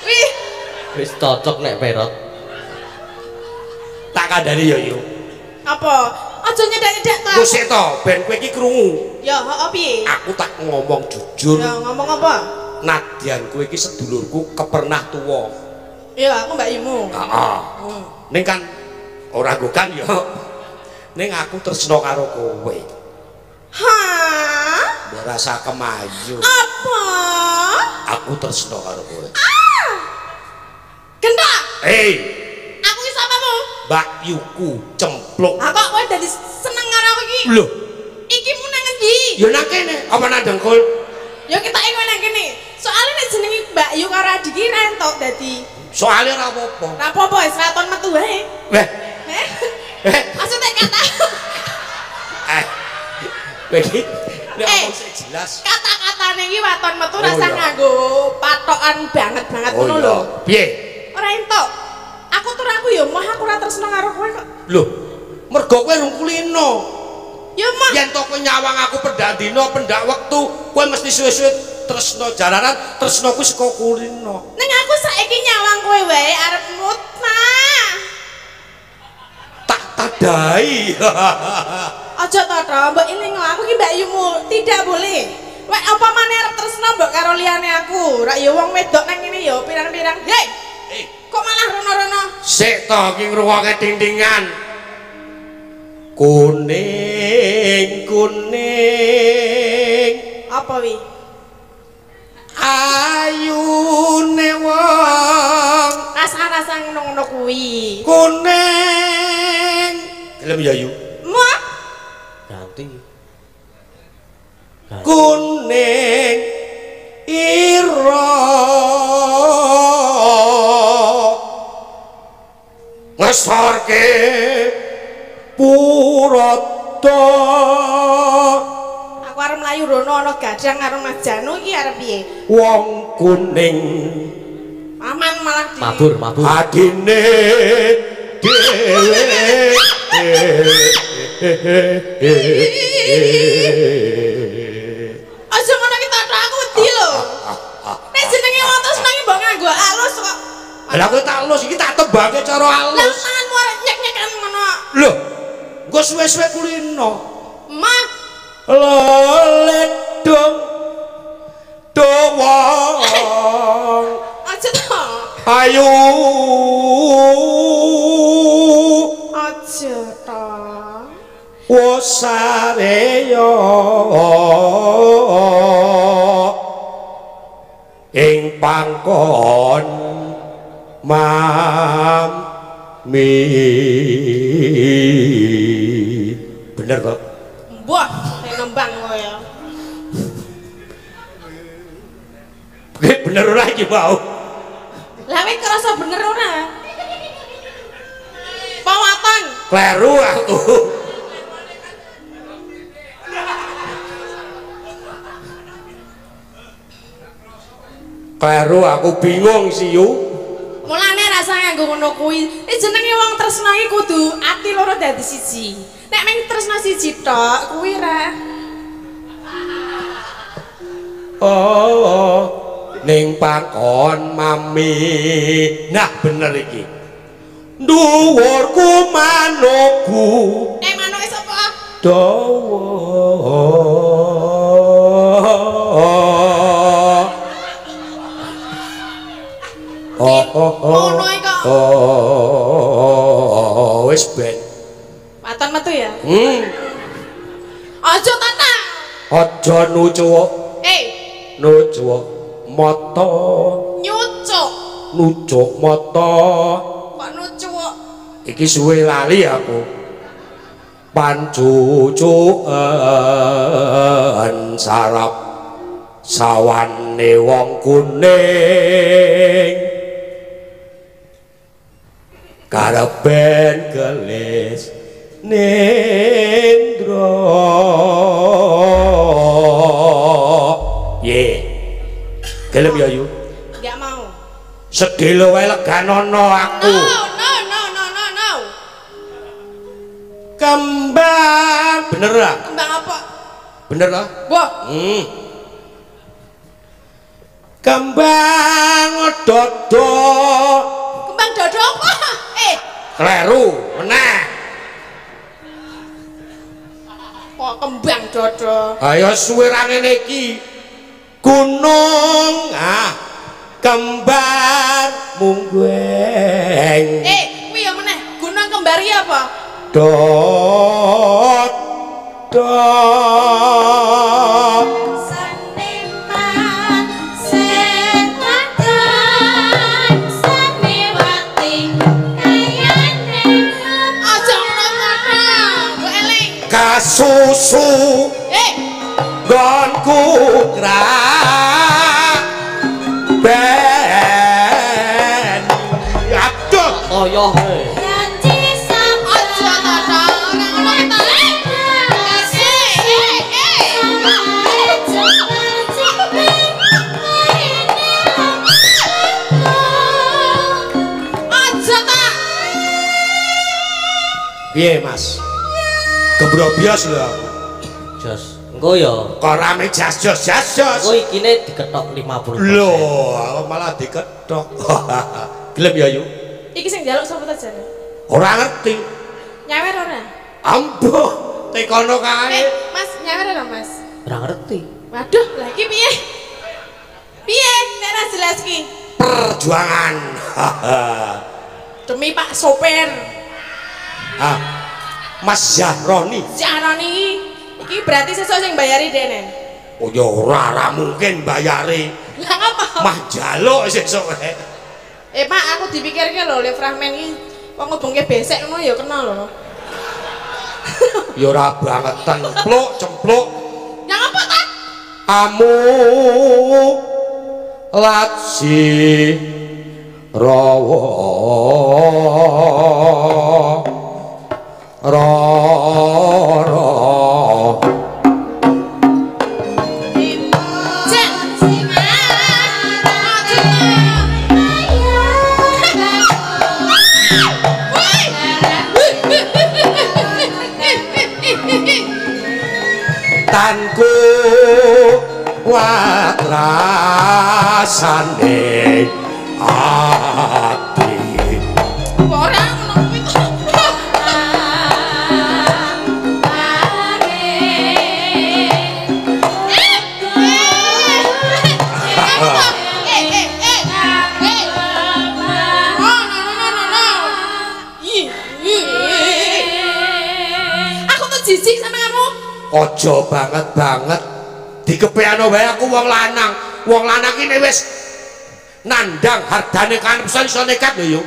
Speaker 6: Wih,
Speaker 4: Wis cocok nek perot.
Speaker 5: Tak kandhani yo yo.
Speaker 6: apa? Aja nyedak-nyedak ta.
Speaker 5: Ku sik to, ben kowe iki krungu.
Speaker 6: Ya, heeh piye?
Speaker 5: Aku tak ngomong jujur.
Speaker 6: Ya ngomong apa?
Speaker 5: Nadyan kowe iki sedulurku kepernah tuwa.
Speaker 6: Ya, aku Mbak Imu.
Speaker 5: Heeh. Ning kan ora gokan yo. Ning aku tresno karo kowe.
Speaker 6: Hah?
Speaker 5: Mbok rasa kemayu.
Speaker 6: Apa?
Speaker 5: Aku tresno karo kowe.
Speaker 6: Gendak. Aku iki samamu.
Speaker 5: Mbak Yuku cempluk.
Speaker 6: Ah kok kowe dadi seneng karo aku iki?
Speaker 5: Lho,
Speaker 6: Iki mu nang endi?
Speaker 5: ya nang kene apa nang dengkul?
Speaker 6: Ya kita kowe nang kene. Soale nek jenenge Mbak Yu karo Adik iki rentok dadi.
Speaker 5: Soale ora apa-apa.
Speaker 6: Ora apa-apa wis raton metu wae.
Speaker 5: Weh,
Speaker 6: Maksudnya kata
Speaker 5: kowe iki nek ngomong sik jelas.
Speaker 6: kata-katane iki waton metu
Speaker 5: Oh,
Speaker 6: rasa
Speaker 5: iya.
Speaker 6: nganggo patokan banget ngono lho.
Speaker 5: Piye?
Speaker 6: Ora entuk. Aku tur aku ya moh aku ora tresno karo kowe kok.
Speaker 5: Lho, mergo kowe rung kulino.
Speaker 6: Ya moh.
Speaker 5: Yen to kowe nyawang aku pendak dina, pendak wektu, kowe mesti suwe-suwe tresno jalanan, tresno ku saka kulino.
Speaker 6: Ning aku saiki nyawang kowe wae arep mutah.
Speaker 5: Tak wadai.
Speaker 6: Aja to, mbok ilingo aku ki Mbak Yumu, tidak boleh. Wek apa maneh arep tresno mbok karo liyane aku. Rak ya wong wedok nang ngene ya pirang-pirang. Hei. Kok malah rono-rono?
Speaker 5: Sik to ki ngrungokke tintingan. Kuning kuning.
Speaker 6: Apa wi?
Speaker 5: Ayune wong
Speaker 6: Rasa-rasa ngono-ngono kuwi.
Speaker 5: kuning. Gelem ya yu.
Speaker 6: Muak.
Speaker 4: Ganti.
Speaker 5: Kuning ira ngesorke purata.
Speaker 6: Aku arep mlayu rono ana gadang karo Mas Janu iki arep piye?
Speaker 5: Wong kuning
Speaker 6: Aman malah di.
Speaker 4: Mabur.
Speaker 5: adine dhewe.
Speaker 6: Aja ngono ki tak aku wedi lho. Nek jenenge wong terus nang mbok nganggo alus kok.
Speaker 5: Lah kowe tak alus iki tak tebake cara
Speaker 6: Lah
Speaker 5: alus.
Speaker 6: tanganmu arep nyek-nyekan ngono.
Speaker 5: Lho, engko suwe-suwe kulino.
Speaker 6: Mah,
Speaker 5: Leledong dawa
Speaker 6: aja to.
Speaker 5: ayu
Speaker 6: Aja to.
Speaker 5: wasareya ing pangkon mami. Bener kok.
Speaker 6: Wah, nembang kowe.
Speaker 5: Bener ora iki mau.
Speaker 6: Lah kowe kerasa bener ora? Pawatan.
Speaker 5: Kleru aku. Kleru aku bingung sih yu.
Speaker 6: Mulane rasa nganggo ngono kuwi. Jenenge wong tresno iki kudu ati loro dadi siji. Nek meng tresno siji tok kuwi ra.
Speaker 5: Oh, ning pangkon mami. Nah bener iki. Dhuwurku manukku
Speaker 6: Manuke sapa?
Speaker 5: dawa.
Speaker 6: Ngono iki kok.
Speaker 5: Wis ben.
Speaker 6: Waton metu ya?
Speaker 5: Aja
Speaker 6: Tanang.
Speaker 5: Aja nucuk. Nucuk mata.
Speaker 6: Nyucuk.
Speaker 5: Nucuk mata.
Speaker 6: Kok nucuk?
Speaker 5: Iki suwe lali aku. Pancucuken sarap sawane wong kuning. Karepen gelis nendra. Ye. Gelem ya yu?
Speaker 6: Enggak mau.
Speaker 5: Sedhela wae leganono aku.
Speaker 6: No.
Speaker 5: Kembang. Bener lah.
Speaker 6: Kembang apa?
Speaker 5: Bener lah.
Speaker 6: Wah.
Speaker 5: Kembang dodo.
Speaker 6: Kembang dodo apa?
Speaker 5: Kleru, meneh.
Speaker 6: Kok kembang dodo?
Speaker 5: Ayo suwe ra ngene iki. Gunung kembar munggeng.
Speaker 6: Kuwi ya meneh. Gunung kembar iki apa?
Speaker 5: Dot.
Speaker 2: Seniman sing wadon seniwati kayane
Speaker 6: Aja ngono-ngono. Mbok eling.
Speaker 5: Kasusu gonku krak ben. Aduh.
Speaker 4: Toyoh he.
Speaker 2: janji sama
Speaker 6: Aja ta ora ngono ta. Aja ta.
Speaker 5: Piye Mas? Gebrobios lho aku.
Speaker 4: Jos. Engko ya.
Speaker 5: Kok rame jas-jos.
Speaker 4: Engko ikine diketok 50%.
Speaker 5: Lho, aku malah diketok. Gelem ya yu?
Speaker 6: Iki sing njaluk sapa ta jane?
Speaker 5: Ora ngerti.
Speaker 6: Nyawer ora?
Speaker 5: Ambuh, tekono kae.
Speaker 6: Mas, nyawer ora, Mas?
Speaker 4: Ora ngerti.
Speaker 6: Waduh, lah iki piye? Piye? Nek ra jelas ki.
Speaker 5: Perjuangan.
Speaker 6: Demi Pak Sopir.
Speaker 5: Ah. Mas Zahroni.
Speaker 6: Zahroni iki berarti sesuk sing bayari dene.
Speaker 5: Oh ya ora mungkin bayari.
Speaker 6: Lah ngapa?
Speaker 5: Mah njaluk sesuk.
Speaker 6: Pak, aku dipikirke lho le fragmen iki kok ngobongke besek ngono ya kena lho.
Speaker 5: Ya ora bangetan, cempluk.
Speaker 6: Ya ngapa ta?
Speaker 5: Amu laji rawa tanku watrasane ati
Speaker 6: ora ngono kuwi aku tuh jijik sama kamu.
Speaker 5: Ojo banget dikepeano wae aku wong lanang iki wis nandang hardane kan iso nekat lho yo.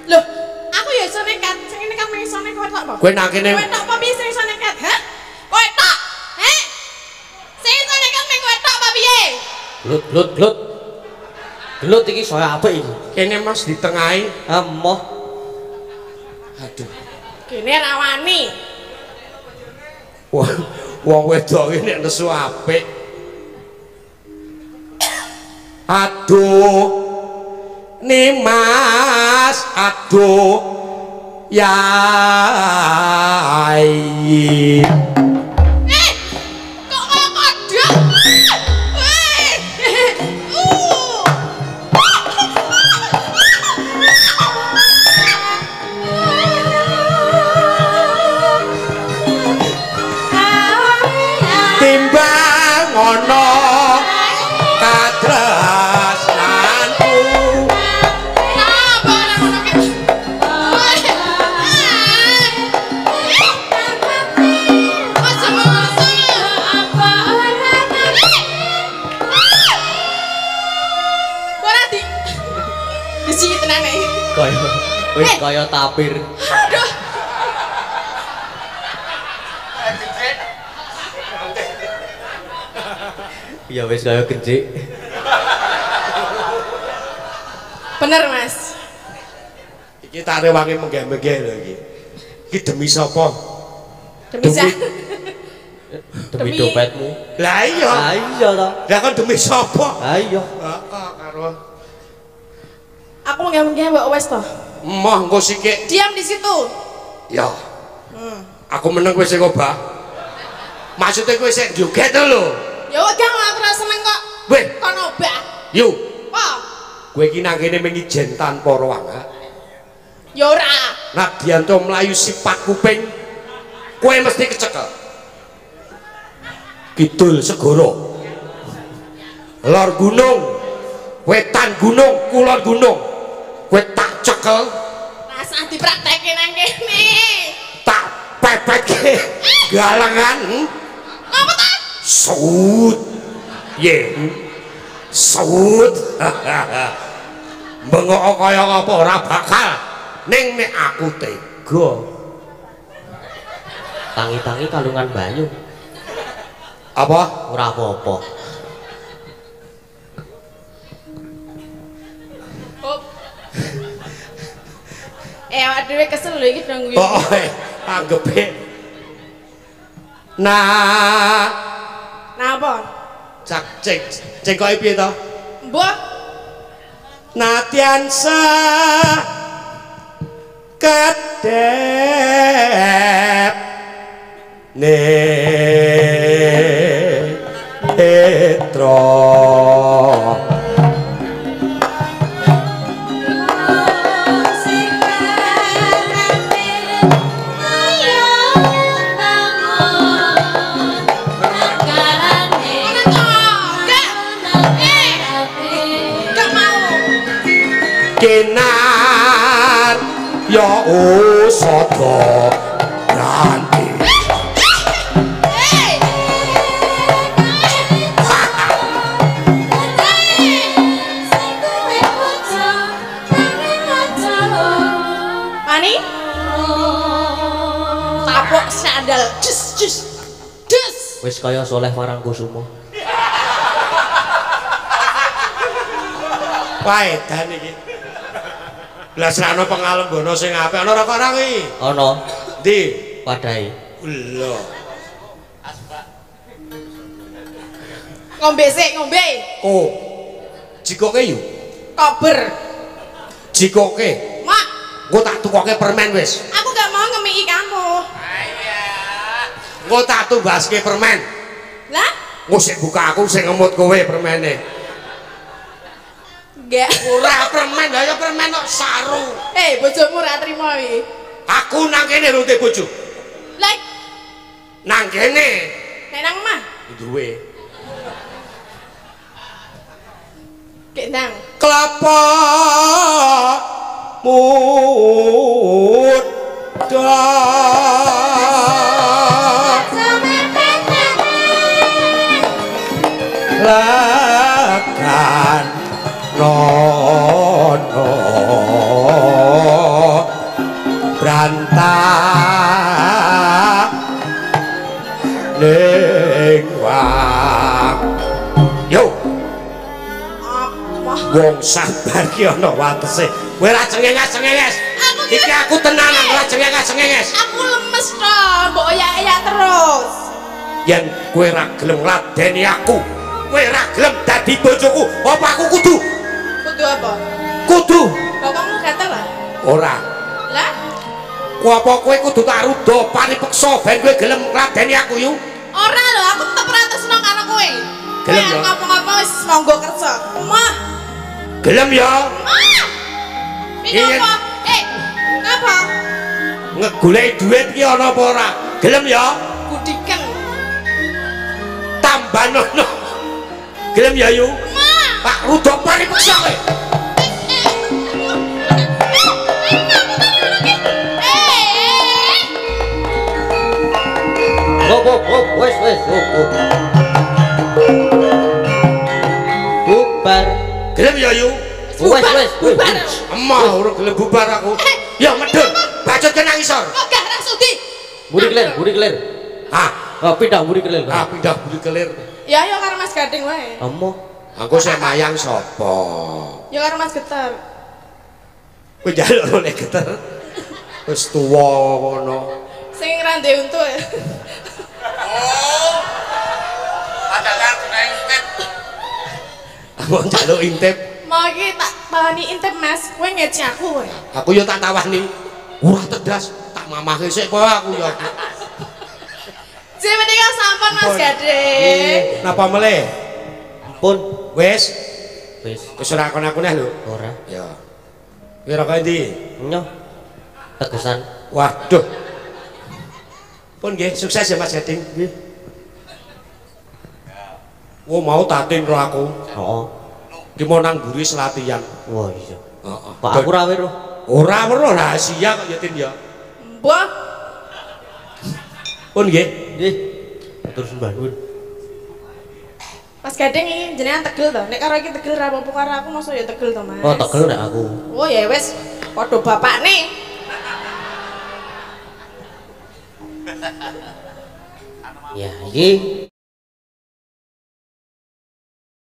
Speaker 6: Loh, aku ya iso nekat. Sing nekat mung iso nekat tok apa?
Speaker 5: Kowe nang kene
Speaker 6: Kowe tok apa piye sing iso nekat? Hah? Kowe tok. Heh? Sing iso nekat mung kowe tok apa piye?
Speaker 4: Glut. Glut iki saya apik iki.
Speaker 5: Kene Mas di tengahe.
Speaker 4: Emoh.
Speaker 5: Aduh.
Speaker 6: Kene ra wani.
Speaker 5: Wong wedok iki nek nesu apik. Aduh. Nimas, aduh. Yai.
Speaker 6: Kok kaya kodhok?
Speaker 5: Timbang ono katresnanku.
Speaker 6: Napa ora ngono ki? Aja ngono. Apa ora ora di sini tenane.
Speaker 4: Kaya tapir.
Speaker 6: Aduh.
Speaker 4: Ya wis kaya gejik.
Speaker 6: Bener, Mas.
Speaker 5: Iki tak rewangi menggeh-menggeh lho iki. Iki demi sapa?
Speaker 6: Demi
Speaker 4: Demi dompetmu.
Speaker 5: Lah iya.
Speaker 4: Ah iya to.
Speaker 5: Lah kon demi sapa?
Speaker 4: Ah iya.
Speaker 5: Heeh, karo
Speaker 6: aku menggeh-menggeh mbok wes toh.
Speaker 5: emoh engko sithik.
Speaker 6: Diam di situ.
Speaker 5: Ya. Aku meneng kowe sing obah. Maksudnya kowe sik joget to lho.
Speaker 6: Ya udah aku ora seneng kok.
Speaker 5: Weh,
Speaker 6: Kon obah.
Speaker 5: yo.
Speaker 6: Apa?
Speaker 5: Kowe iki nang kene mung ijen tanpa ruang.
Speaker 6: Ya ora.
Speaker 5: Nadianto mlayu sipat kuping. Kowe mesti kecekel. Kidul segoro. Lor gunung, wetan gunung, kulon gunung. Kowe tak cekel,
Speaker 6: Rasa dipraktekke nang kene.
Speaker 5: tak pepetke galangan.
Speaker 6: Apa ta?
Speaker 5: Saut. Ye. Saut. Bengok kaya apa ora bakal. Ning nek aku tega.
Speaker 4: Tangi-tangi kalungan banyu.
Speaker 5: Apa?
Speaker 4: Ora apa-apa.
Speaker 6: Oh. Awak dhewe kesel lho iki dong kuwi.
Speaker 5: Oh, anggepe. Nah,
Speaker 6: Napa?
Speaker 5: cek koe piye to?
Speaker 6: Mbok
Speaker 5: Natiansa kadep netro kenan ya usada ranti
Speaker 6: Mani tapok sandal dus dus dus
Speaker 4: Wis kaya Soleh Warangkusumo.
Speaker 5: Waedan iki. Lah serana pengalembono sing apik ana rokok iki.
Speaker 4: Ana.
Speaker 5: Ndi?
Speaker 4: Wadahe.
Speaker 5: Lho.
Speaker 6: ngombe sik ngombe
Speaker 5: Oh. Jikoke yu.
Speaker 6: kober
Speaker 5: Jikoke.
Speaker 6: mak
Speaker 5: Engko tak tukoke permen wis.
Speaker 6: aku gak mau ngemiki kamu
Speaker 5: Engko tak tumbaske permen.
Speaker 6: lah
Speaker 5: Engko sik buka aku sing ngemut kowe permene.
Speaker 6: gak
Speaker 5: Ora permen, lha ya permen kok saru.
Speaker 6: bojomu ora trimo iki
Speaker 5: Aku nang kene rute bojo.
Speaker 6: lah
Speaker 5: Nang kene
Speaker 6: nek nang omah
Speaker 5: duwe.
Speaker 6: gek nang
Speaker 5: Kelapa muda lakan nono brantah ning wang yo wong sabar ki ana watese kowe ra cengenges iki aku tenanan ora cengenges
Speaker 6: aku lemes to mbok oyak-oyak terus
Speaker 5: yen kowe ra gelem ngladeni aku kowe ra gelem dadi bojoku apa aku kudu
Speaker 6: apa
Speaker 5: kudu
Speaker 6: bapakmu gatel lah
Speaker 5: ora
Speaker 6: lah
Speaker 5: apa kowe kudu tak rudo paripeksa ben kowe gelem ngladeni aku yu
Speaker 6: ora lho aku tetep ora tresno karo kowe
Speaker 5: Gelem ya?
Speaker 6: ngapa-ngapa wis monggo kerja mah
Speaker 5: gelem ya
Speaker 6: Piye apa? Ngapa?
Speaker 5: ngegoleki duit ki ana apa ora gelem ya
Speaker 6: Budiken.
Speaker 5: tambah nono gelem ya yu Pak rudo paripeksa kowe
Speaker 4: Wes bubar.
Speaker 5: gelem ya yu
Speaker 4: Wes
Speaker 6: bubar.
Speaker 5: emah ora gelem bubar aku ya medun bacot ke nang isor
Speaker 6: Kok gak rasudi?
Speaker 4: Budi kelir.
Speaker 5: ah
Speaker 4: Pindah budi kelir.
Speaker 5: pindah budi kelir
Speaker 6: Ya yo karo Mas Gading wae.
Speaker 4: Amo.
Speaker 5: aku sing mayang sapa
Speaker 6: Yo karo Mas Getar.
Speaker 5: kowe njaluk oleh geter wis tuwa ngono
Speaker 6: Sing rande untu ya.
Speaker 1: Padahal intip.
Speaker 5: aku njaluk intip
Speaker 6: Mau iki tak tawani intip Mas, kowe ngeci aku kowe.
Speaker 5: aku yo tak tawani ora tedas tak mamahke sik kowe aku yo
Speaker 6: Jadi menika sampun Mas Gading.
Speaker 5: napa meleh
Speaker 4: Ampun.
Speaker 5: wis
Speaker 4: Wis
Speaker 5: wis ora kon-akon lho
Speaker 4: ora.
Speaker 5: ya kira kaya ndi
Speaker 4: Nyoh. Tegesan.
Speaker 5: waduh pun nggih sukses ya Mas Gading nggih oh mau tatin ro aku
Speaker 4: Heeh.
Speaker 5: ki mau nang mburi selatihan
Speaker 4: Wah iya.
Speaker 5: heeh
Speaker 4: Pak aku ra weruh.
Speaker 5: ora weruh rahasia kok ya Tin ya
Speaker 6: Mbah,
Speaker 5: pun nggih
Speaker 4: Nggih. Terus Mbah Nun.
Speaker 6: Mas Gading iki jenengan tegel to. Nek karo iki tegel ra apa-apa karo aku mosok ya tegel to, Mas.
Speaker 4: Oh tegel nek aku.
Speaker 6: Oh ya wis padha bapakne.
Speaker 4: Ya iki